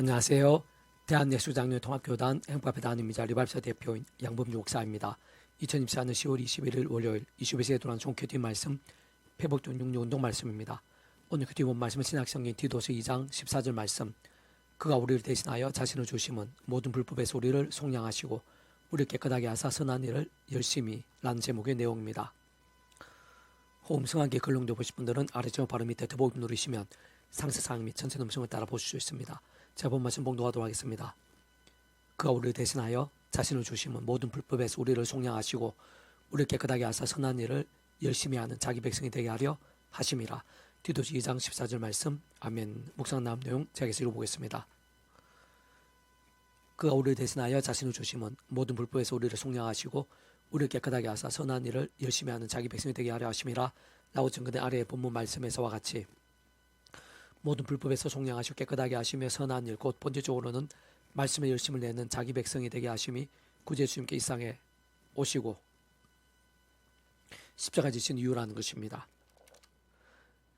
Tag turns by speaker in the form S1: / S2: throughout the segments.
S1: 안녕하세요. 대한예수장로통합교단 행복합회단임이자 리발사 대표인 양범주 목사입니다. 2024년 10월 21일 월요일 22세에 돌아온 종교팀 말씀 회복전 육류운동 말씀입니다. 오늘 그 본 말씀은 신약성경 디도서 2장 14절 말씀. 그가 우리를 대신하여 자신을 주심은 모든 불법에서 우리를 속량하시고 우리를 깨끗하게 하사 선한 일을 열심히 라는 제목의 내용입니다. 호음성하게 글롱도 보실 분들은 아래쪽 바로 밑에 더보기 누르시면 상세사항 및 전체 음성을 따라 보실 수 있습니다. 제가 본 말씀 봉독하도록 하겠습니다. 그가 우리를 대신하여 자신을 주심은 모든 불법에서 우리를 속량하시고 우리를 깨끗하게 하사 선한 일을 열심히 하는 자기 백성이 되게 하려 하심이라. 디도서 2장 14절 말씀. 아멘. 묵상 나온 내용 제가 읽어보겠습니다. 그가 우리를 대신하여 자신을 주심은 모든 불법에서 우리를 속량하시고 우리를 깨끗하게 하사 선한 일을 열심히 하는 자기 백성이 되게 하려 하심이라. 라고 증거된 아래의 본문 말씀에서와 같이 모든 불법에서 속량하시고 깨끗하게 하시며 선한 일, 곧 본질적으로는 말씀에 열심을 내는 자기 백성이 되게 하심이 구주 예수님께 이 땅에 오시고 십자가 지신 이유라는 것입니다.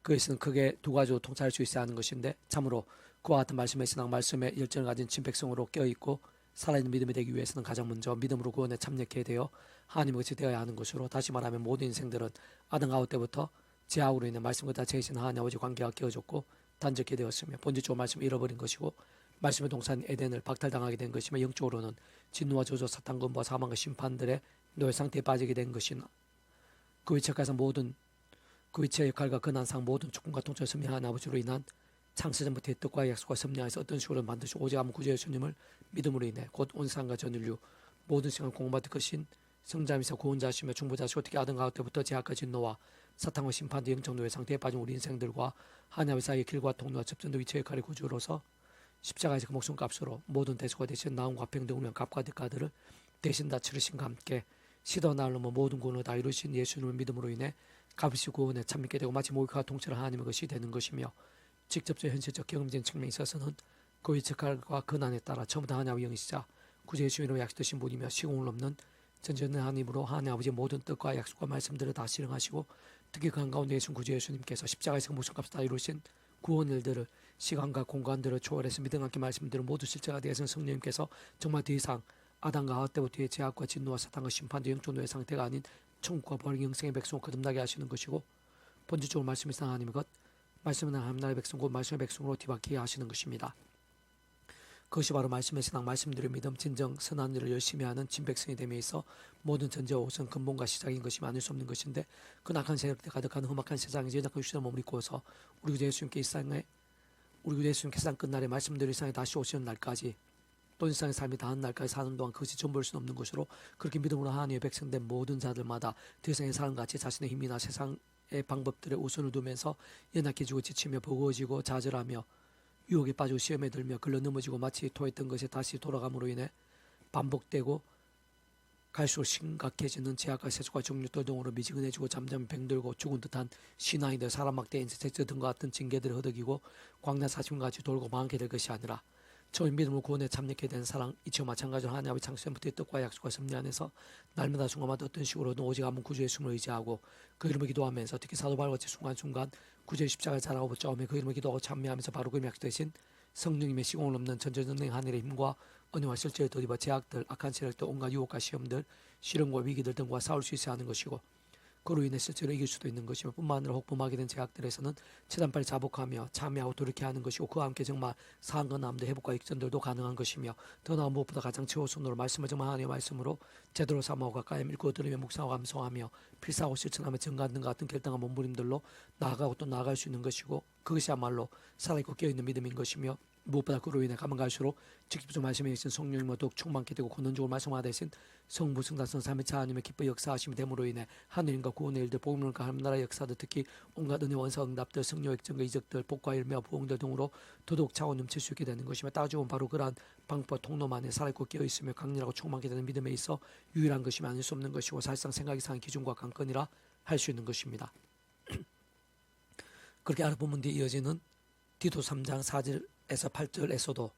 S1: 그것은 크게 두 가지로 통찰할 수 있어야 하는 것인데, 참으로 그와 같은 말씀의 신앙, 말씀에 열정을 가진 친백성으로 껴있고 살아있는 믿음이 되기 위해서는 가장 먼저 믿음으로 구원에 참여하게 되어 하나님의 것이 되어야 하는 것으로, 다시 말하면 모든 인생들은 아담 아웃 때부터 죄악으로 인해 말씀과 제이신 하나님 아버지 관계가 깨어졌고 단절케 되었으며 본질적으로 말씀을 잃어버린 것이고 말씀의 동산 에덴을 박탈당하게 된 것이며 영적으로는 진노와 저주, 사탄권과 사망과 심판들의 노예 상태에 빠지게 된 것이나 그 위치에서 모든 그 위치의 역할과 근한상 모든 축복과 통찰을 섭리한 아버지로 인한 창세전부터의 뜻과 약속과 섭리하에서 어떤 식으로 만드시고 오직 아무 구주 예수님을 믿음으로 인해 곧 온 세상과 전 인류 모든 시간 공부받을 것인 성자이면서 구원자시며 중보자시고 특히 아담 가을 때부터 제약과 진노와 사탄과 심판의 영적 노예 상태에 빠진 우리 인생들과 하나님 사이의 길과 통로와 접전도 위치의 역할의 구주로서 십자가에서 그 목숨값으로 모든 대수가 되신 나음과 평등을 값과 대가들을 대신 다 치르신과 함께 시도 날로mo 모든 구원을 다 이루신 예수님을 믿음으로 인해 값이 구원에 참여하게 되고 마치 목욕과 통째로 하나님의 것이 되는 것이며 직접적 현실적 경험적인 측면에 있어서는 그 위치칼과 근한에 따라 처음부터 하나님의 영이시자 구주 예수님으로 약속되신 분이며 시공을 넘는 전지전능 하나님으로 하나님 아버지의 모든 뜻과 약속과 말씀들을 다 실행하시고 특히 그 한가운데 계신 구주 예수님께서 십자가에서 목숨값을 다 이루신 구원 일들을 시간과 공간들을 초월해서 믿음 함께 말씀들을 모두 실제가 되어서 성령님께서 정말 더 이상 아담과 하와 때부터의 죄악과 진노와 사탄과 심판도 영적 노예 상태가 아닌 천국과 벌 영생의 백성을 거듭나게 하시는 것이고 본질적으로 말씀이 있는 하나님의 것, 말씀은 하나님 나라의 백성 곧 말씀의 백성으로 뒤바뀌게 하시는 것입니다. 그것이 바로 말씀의 신앙, 말씀들의 믿음, 진정 선한 일을 열심히 하는 진백성이 됨에 있어 모든 전제와 우선 근본과 시작인 것이 아닐 수 없는 것인데, 그 악한 세력에 가득한 험악한 세상에서 연약한 유시를 머무르고서 우리 구주 예수님께 이 세상에 세상 끝날에 말씀대로 이 세상에 다시 오시는 날까지 또 이 세상의 삶이 다한 날까지 사는 동안 그것이 전부일 수는 없는 것으로, 그렇게 믿음으로 하나님의 백성된 모든 자들마다 더 이상의 사람같이 자신의 힘이나 세상의 방법들에 우선을 두면서 연약해지고 지치며 버거워지고 좌절하며 유혹에 빠지고 시험에 들며 글러 넘어지고 마치 토했던 것에 다시 돌아감으로 인해 반복되고 갈수록 심각해지는 제약과 세속과 정욕들 등으로 미지근해지고 잠잠히 병들고 죽은 듯한 신앙이들 사람 막대 인쇄 등과 같은 징계들을 허덕이고 광야 사심같이 돌고 망하게 될 것이 아니라 처음 믿음으로 구원에 참여하게 된 사랑, 이치와 마찬가지로 하나님의 창세전부터의 뜻과 약속과 섭리 안에서 날마다 순간마다 어떤 식으로든 오직 한 분 구주 예수님을 의지하고 그 이름을 기도하면서 특히 사도 바울같이 순간순간 구주의 십자가를 자라고 붙잡으며 그 이름을 기도하고 찬미하면서 바로 그 약속되신 성령님의 시공을 넘는 전전능력 하늘의 힘과 은혜와 실제를 덧입어 제약들, 악한 세력들, 온갖 유혹과 시험들, 실험과 위기들 등과 싸울 수 있어야 하는 것이고, 그로 인해 실제로 이길 수도 있는 것이며 뿐만 아니라 혹범하게 된 제약들에서는 최대한 빨리 자복하며 참여하고 돌이켜야 하는 것이고, 그와 함께 정말 상한과 남도 회복과 역전들도 가능한 것이며, 더 나은 무엇보다 가장 최우선으로 말씀을 정말 하나님의 말씀으로 제대로 삼아오고 가까이 읽고 들으며 묵상하고 감성하며 필사하고 실천하며 증가하는 등 같은 결단과 몸부림들로 나아가고 또 나아갈 수 있는 것이고, 그것이야말로 살아있고 깨어있는 믿음인 것이며, 무엇보다 그로 인해 가면 갈수록 직접적 말씀에 계신 성령님과 더욱 충만케 되고 권능적으로 말씀하다 되신 성부 성자성 삼위차 하나님의 기뻐 역사하심이 됨으로 인해 하늘인과 구원의 일들, 복음론과 하나님나라의 역사들, 특히 온갖 은혜 원사 응답들, 성령 역정과 이적들, 복과 일매와 부흥들 등으로 더더욱 차원 넘칠 수 있게 되는 것이며, 따지면 바로 그러한 방법과 통로만에 살아있고 깨어있으며 강렬하고 충만케 되는 믿음에 있어 유일한 것이며 아닐 수 없는 것이고 사실상 생각 이상의 기준과 관건이라 할 수 있는 것입니다. 그렇게 알아보면 뒤에 이어지는 디도 3장 4절에서 8절에서도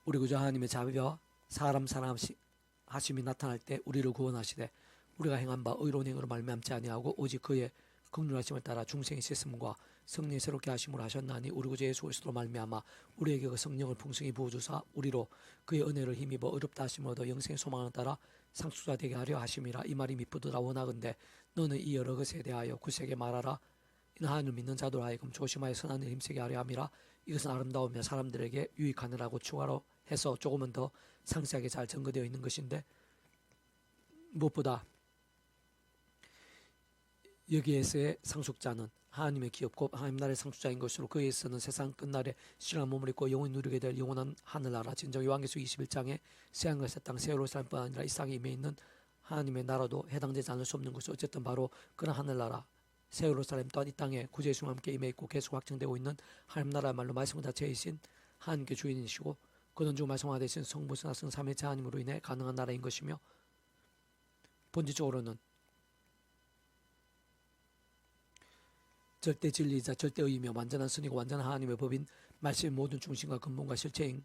S1: 우리 구주 하나님의 자비와 사람 사랑하심이 나타날 때 우리를 구원하시되 우리가 행한 바 의로운 행으로 말미암지 아니하고 오직 그의 긍휼하심을 따라 중생의 씻음과 성령이 새롭게 하심으로 하셨나니 우리 구주 예수 그리스도로 말미암아 우리에게 그 성령을 풍성히 부어주사 우리로 그의 은혜를 힘입어 어렵다 하심으로도 영생의 소망을 따라 상속자 되게 하려 하심이라. 이 말이 미쁘도다. 원하건대 너는 이 여러 것에 대하여 굳세게 말하라. 이는 하나님을 믿는 자들 하여금 조심하여 선한 일 힘쓰게 하려 함이라. 이것은 아름다우며 사람들에게 유익하느라고 추가로 해서 조금은 더 상세하게 잘 전거되어 있는 것인데, 무엇보다 여기에서의 상속자는 하나님의 기업고 하나님 나라의 상속자인 것으로 그에서는 세상 끝날에 신령한 몸을 입고 영원히 누리게 될 영원한 하늘나라, 진정 요한계시록 21장에 새하늘과 새 땅 새 예루살렘뿐 아니라 이 땅에 임해 있는 하나님의 나라도 해당되지 않을 수 없는 것이, 어쨌든 바로 그런 하늘나라 새 예루살렘 또한 이 땅에 구주 예수와 함께 임해 있고 계속 확정되고 있는 하나님 나라야말로 말씀을 다 제이신 하나님께 주인이시고 그는 중 말씀화 되신 성부 성자 성삼위일체 하나님으로 인해 가능한 나라인 것이며, 본질적으로는 절대 진리이자 절대 의이며 완전한 선이고 완전한 하나님의 법인 말씀의 모든 중심과 근본과 실체인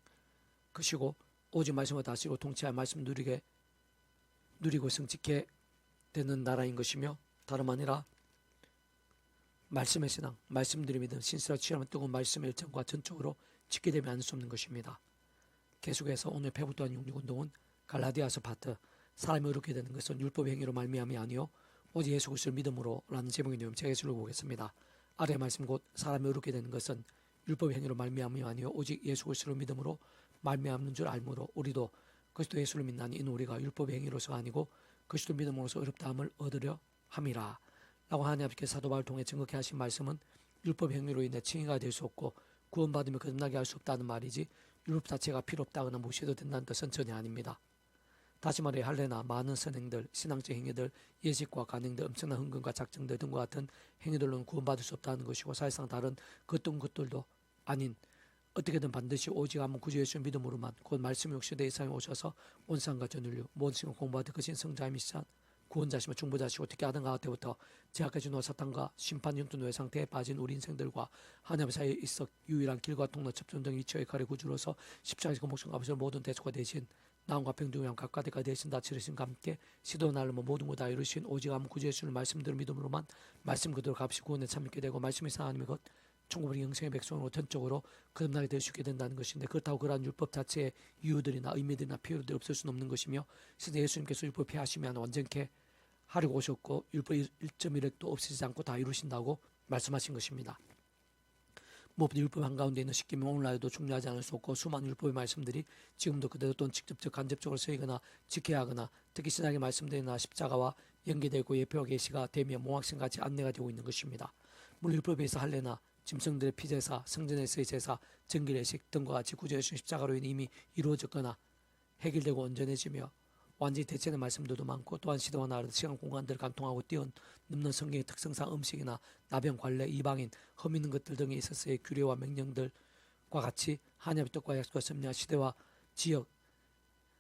S1: 것이고, 오직 말씀을 다스리고 통치할 말씀 누리고 성직해 되는 나라인 것이며, 다름 아니라 말씀의 신앙, 말씀들이 믿음, 신실하고 취하면 뜨거운 말씀의 일정과 전적으로 지키게 되면 안 수 없는 것입니다. 계속해서 오늘 배부 또한 육육운동은 갈라디아서 파트, 사람이 의롭게 되는 것은 율법의 행위로 말미암이 아니요 오직 예수 그리스도를 믿음으로 라는 제목의 내용 제가 읽어보겠습니다. 아래 말씀 곧 사람이 의롭게 되는 것은 율법의 행위로 말미암이 아니요 오직 예수 그리스도를 믿음으로 말미암는 줄 알므로 우리도 그리스도 예수를 믿나니 이는 우리가 율법의 행위로서가 아니고 그리스도 믿음으로서 의롭다함을 얻으려 함이라 라고 하나님 아버지께서 사도 바울을 통해 증거케 하신 말씀은 율법의 행위로 인해 칭의가 될 수 없고 구원받으며 거듭나게 할 수 없다는 말이지, 율법 자체가 필요 없다거나 무시해도 된다는 뜻은 전혀 아닙니다. 다시 말해 할례나 많은 선행들, 신앙적 행위들, 예식과 간행들, 엄청난 헌금과 작정들 등과 같은 행위들로는 구원받을 수 없다는 것이고, 사실상 다른 그 어떤 것들도 아닌 어떻게든 반드시 오직 한번 구주 예수 믿음으로만 곧 말씀이 역시대 이 세상에 오셔서 온 세상과 전 인류 모든สิ่ง 공부하듯 그신 성자이시자 구원자시며 중보자시고 특히 아담과 하와 때부터 제약까지 노 사탄과 심판 영투 노예 상태에 빠진 우리 인생들과 하나님 사이에 있어 유일한 길과 통로 접점 등 이처의 칼의 구주로서 십자가에서 목숨 값을 모든 대속과 대신 나음과 평등함 각과 대가 대신 다 치르신과 함께 시도 날로 모든 것 다 이루신 오직 아무 구주 예수를 말씀대로 믿음으로만 말씀 그대로 값이 구원에 참여하게 되고 말씀이 하나님의 것 천국의 영생의 백성으로 전적으로 거듭나게 될 수 있게 된다는 것인데, 그렇다고 그러한 율법 자체의 이유들이나 의미들이나 필요들이 없을 수는 없는 것이며, 실제 예수님께서 율법 폐하시면 완전케 하려고 오셨고 율법 1.1획도 없애지 않고 다 이루신다고 말씀하신 것입니다. 무엇보다 율법 한가운데 있는 십계명 오늘날에도 중요하지 않을 수 없고, 수많은 율법의 말씀들이 지금도 그대로 또는 직접적 간접적으로 서이거나 지켜야 하거나 특히 신약의 말씀들이나 십자가와 연계되고 예표와 계시가 되며 몽학생같이 안내가 되고 있는 것입니다. 물론 율법에서 할례나 짐승들의 피제사, 성전에서의 제사, 정결례식 등과 같이 구주 예수 십자가로 인해 이미 이루어졌거나 해결되고 온전해지며 완전히 대체된 말씀들도 많고, 또한 시대와 나라의 시간 공간들을 관통하고 뛰어넘는 성경의 특성상 음식이나 나병, 관례, 이방인, 흠 있는 것들 등에 있어서의 규례와 명령들과 같이 하나님의 뜻과 약속과 섭리와 시대와 지역,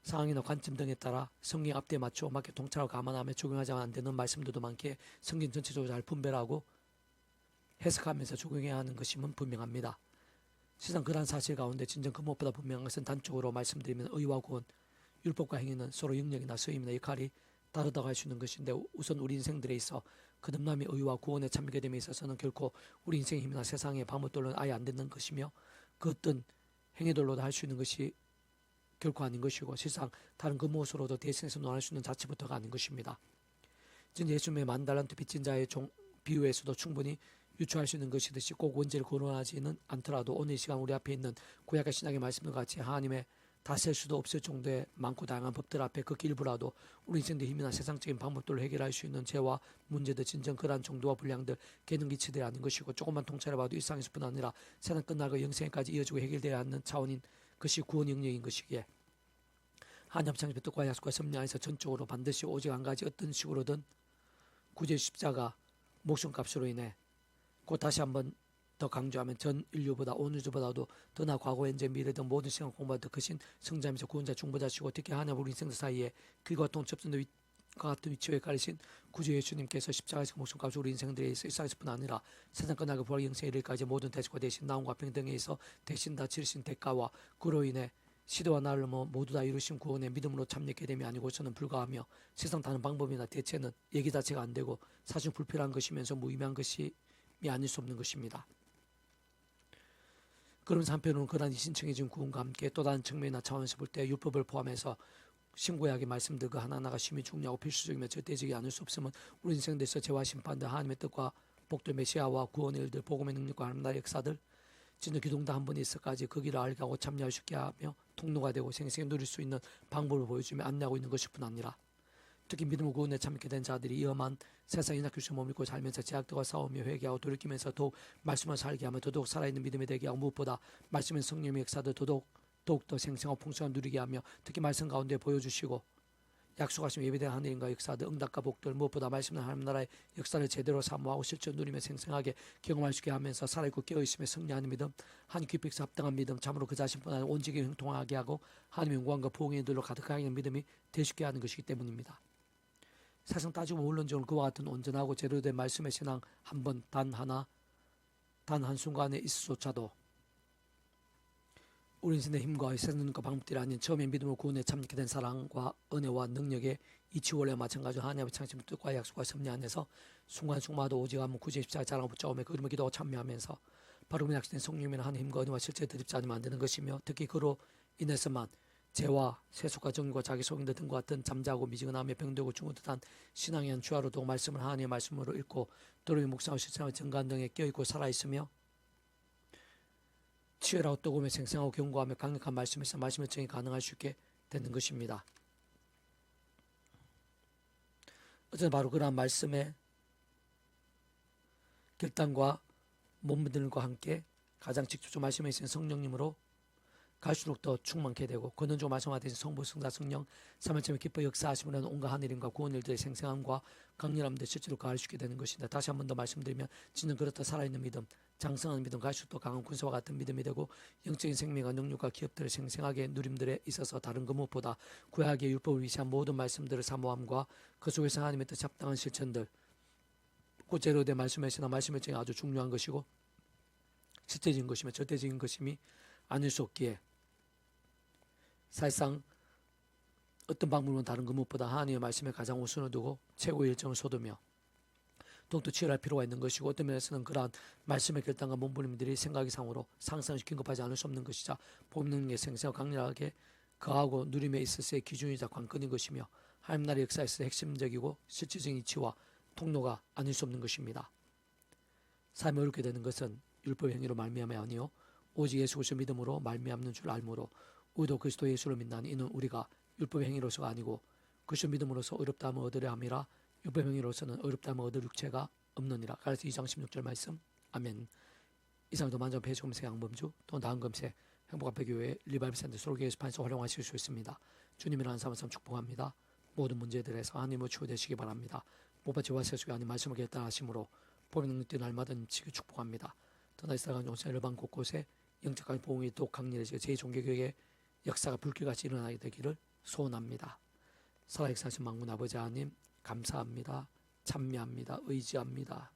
S1: 상황이나 관점 등에 따라 성경 앞뒤에 맞춰 맞게 통찰하고 감안하며 적용하자면 안 되는 말씀들도 많기에 성경 전체적으로 잘 분별하고 해석하면서 적용해야 하는 것임은 분명합니다. 세상 그러한 사실 가운데 진정 그 무엇보다 분명한 것은 단적으로 말씀드리면 의와 구원, 율법과 행위는 서로 영역이나 쓰임이나 역할이 다르다고 할 수 있는 것인데, 우선 우리 인생들에 있어 거듭남의 의와 구원에 참여하게 됨에 있어서는 결코 우리 인생의 힘이나 세상의 방법들로는 아예 안 되는 것이며, 그 어떤 행위들로도 할 수 있는 것이 결코 아닌 것이고, 실상 다른 그 무엇으로도 대신해서 논할 수 있는 자체부터가 아닌 것입니다. 진 예수님의 만 달란트 빚진 자의 비유에서도 충분히 유추할 수 있는 것이듯이 꼭 원죄를 거론하지는 않더라도 오늘 이 시간 우리 앞에 있는 구약과 신약의 말씀과 같이 하나님의 다 셀 수도 없을 정도의 많고 다양한 법들 앞에 그 일부라도 우리 인생의 힘이나 세상적인 방법들로 해결할 수 있는 죄와 문제들, 진정 그러한 정도와 분량들, 개능기치들이 아닌 것이고, 조금만 통찰해봐도 일상에서뿐 아니라 세상 끝나고 영생까지 이어지고 해결되어야 하는 차원인 것이 구원 영역인 것이기에, 하나님 창조의 뜻과 약속과 섭리 안에서 전적으로 반드시 오직 한 가지 어떤 식으로든 구제 십자가 목숨값으로 인해, 곧 다시 한번 더 강조하면 전 인류보다 온 우주보다도 더나 과거 현재 미래 등 모든 시간 공부하듯 크신 성자이면서 구원자 중보자시고 특히 하나님 우리 인생 사이에 길과 동 접선과 같은 위치에 가리신 구주 예수님께서 십자가에서 목숨값을 우리 인생들에 있어 일상에서뿐 아니라 세상 끝나고 부활 영생에 이르기까지 모든 대속과 대신 나음과 평등에 있어 대신 다 치르신 대가와 그로 인해 시대와 나를 모두 다 이루신 구원의 믿음으로 참여하게 됨이 아니고서는 불가하며, 세상 다른 방법이나 대체는 얘기 자체가 안 되고 사실 불필요한 것이면서 무의미한 것이 아닐 수 없는 것입니다. 그러면서 한편으로는 그러한 이신청해진 구원과 함께 또 다른 측면이나 차원에서 볼 때 율법을 포함해서 신구약의 말씀들 그 하나하나가 심히 중요하고 필수적이며 절대적이 않을 수 없으면 우리 인생에서 죄와 심판들, 하나님의 뜻과 복들, 메시아와 구원의 일들, 복음의 능력과 하나님 나라의 역사들, 진짜 기동다 한 번에 있어까지 그 길을 알게 하고 참여할 수 있게 하며 통로가 되고 생생히 누릴 수 있는 방법을 보여주며 안내하고 있는 것일 뿐 아니라, 특히 믿음을 구원에 참게 된 자들이 위험한 세상 인학 교수를 머물고 살면서 제약들과 싸우며 회개하고 돌이키면서 더욱 말씀을 살게 하며 더더욱 살아있는 믿음이 되게 하고, 무엇보다 말씀의 성령의 역사도 더욱더 생생하고 풍성한 누리게 하며, 특히 말씀 가운데 보여주시고 약속하신 예배된 하늘인과 역사들, 응답과 복들, 무엇보다 말씀은 하나님 나라의 역사를 제대로 사모하고 실제 누리며 생생하게 경험할 수 있게 하면서 살아있고 깨어있으며 승리하는 믿음, 한 귀픽스 합당한 믿음, 참으로 그 자신뿐 아니라 온 지경이 형통하게 하고 하나님의 영광과 부흥의 들로 가득하게 하는 믿음이 되시게 하는 것이기 때문입니다. 세상 따지고 물론적으로 그와 같은 온전하고 제대로 된 말씀의 신앙 한 번 단 한 순간에 있어조차도 우리 인생의 힘과 세상과 방법들이 아닌 처음에 믿음으로 구원에 참게 된 사랑과 은혜와 능력의 이치 원래와 마찬가지로 하나님의 창심 뜻과 약속과 섭리 안에서 순간순간마다 오직 한번 구제 십자가 자랑을 붙잡으며 그 이름을 기도하고 참여하면서 바로 그 약속된 성령이나 하나님의 힘과 은혜와 실제 드립지 않으면 안 되는 것이며, 특히 그로 인해서만 죄와 세속과 정의와 자기 속인들 등과 같은 잠자고 미지근하며 병들고 죽은 듯한 신앙의 한 주화로 도 말씀을 하나님의 말씀으로 읽고 도로의 묵상하고 실천하며 정간 등에 껴있고 살아있으며 치열하고 뜨거우며 생생하고 견고하며 강력한 말씀에서 말씀의 정이 가능할 수 있게 되는 것입니다. 어쨌든 바로 그러한 말씀의 결단과 몸들과 함께 가장 직접적 말씀에 있는 성령님으로 갈수록 더 충만케 되고, 권능적으로 말씀하신 성부, 성자, 성령 삼일체의 기뻐 역사하심으로 하는 온갖 하늘임과 구원 일들의 생생함과 강렬함들 실제로 가할 수 있게 되는 것입니다. 다시 한 번 더 말씀드리면, 진은 그렇다 살아있는 믿음, 장성한 믿음, 갈수록 더 강한 군사와 같은 믿음이 되고, 영적인 생명과 능력과 기업들을 생생하게 누림들에 있어서 다른 그 무엇보다 구약의 율법을 위시한 모든 말씀들을 사모함과 그 속에서 하나님의 뜻 합당한 실천들, 고제로 된 말씀의 신앙, 말씀의 정이 아주 중요한 것이고 실제적인 것이며 절대적인 것임이 아닐 수 없기에, 사실상 어떤 방법은 다른 그 무엇보다 하나님의 말씀에 가장 우선을 두고 최고의 열정을 쏟으며 더욱더 치열할 필요가 있는 것이고, 어떤 면에서는 그러한 말씀의 결단과 몸부림들이 생각 이상으로 상상시 긴급하지 않을 수 없는 것이자 복음 능력의 생생하고 강렬하게 거하고 누림에 있어서의 기준이자 관건인 것이며, 하나님 나라의 역사에서 핵심적이고 실질적인 이치와 통로가 아닐 수 없는 것입니다. 삶이 어렵게 되는 것은 율법 행위로 말미암아 아니요 오직 예수 그리스도 믿음으로 말미암는 줄 알므로, 우리도 그리스도 예수를 믿나니 이는 우리가 율법 행위로서가 아니고 그리스도 믿음으로서 어렵다함을 얻으려 함이라. 율법 행위로서는 어렵다함을 얻을 육체가 없느니라. 갈라디아 2장 16절 말씀. 아멘. 이상도 만점 배수 검색 양범주 또 나은 검색 행복한 배교회 리바이브 센터 소로교회 스판서 활용하실 수 있습니다. 주님이라는 사람을 축복합니다. 모든 문제들에서 하나님을 치유되시기 바랍니다. 모바지와 세수가 아닌 말씀을 결단하심으로 복음의 능력된 날마다 지금 축복합니다. 떠나 살아가는 용사 열방 곳곳에 영적인 보응이 또 강렬해지고 제2종교교회의 역사가 불길같이 일어나게 되기를 소원합니다. 살아역사하신 만군 아버지 하나님 감사합니다. 찬미합니다. 의지합니다.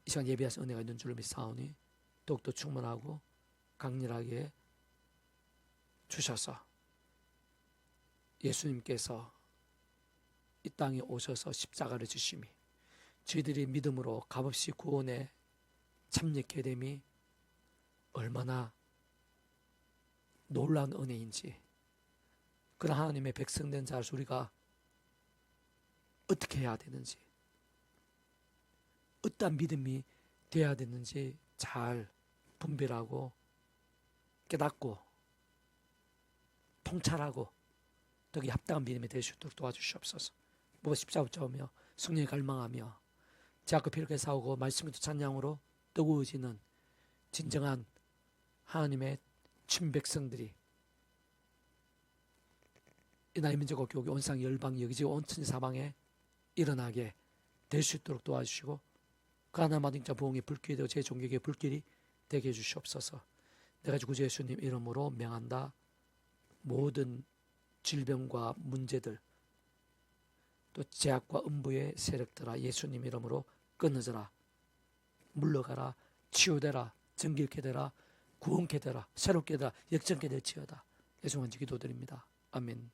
S1: 이 시간 예배하신 은혜가 있는 줄을 믿사오니 더욱더 충만하고 강렬하게 주셔서 예수님께서 이 땅에 오셔서 십자가를 지심이 저희들이 믿음으로 값없이 구원에 참여하게 됨이 얼마나 놀라운 은혜인지, 그런 하나님의 백성된 자를 우리가 어떻게 해야 되는지, 어떠한 믿음이 되어야 되는지 잘 분별하고 깨닫고 통찰하고 더기 합당한 믿음이 될 수 있도록 도와주시옵소서. 무엇 십자가 붙잡으며 성령에 갈망하며 제약과 필요하게 싸우고 말씀과 찬양으로 뜨거워지는 진정한 하나님의 친백성들이 이 나의 민족과 교회 온상 열방 여기지고 온 천지 사방에 일어나게 될 수 있도록 도와주시고, 그 하나만 인자 부흥의 불길이 되고 제 종교의 불길이 되게 해주시옵소서. 내가 주 구주 예수님 이름으로 명한다. 모든 질병과 문제들 또 제약과 음부의 세력들아 예수님 이름으로 끊어져라, 물러가라, 치유되라, 정결케 되라, 구원케 되라, 새롭게 되라, 역전케 될지어다. 예수님 기도드립니다. 아멘.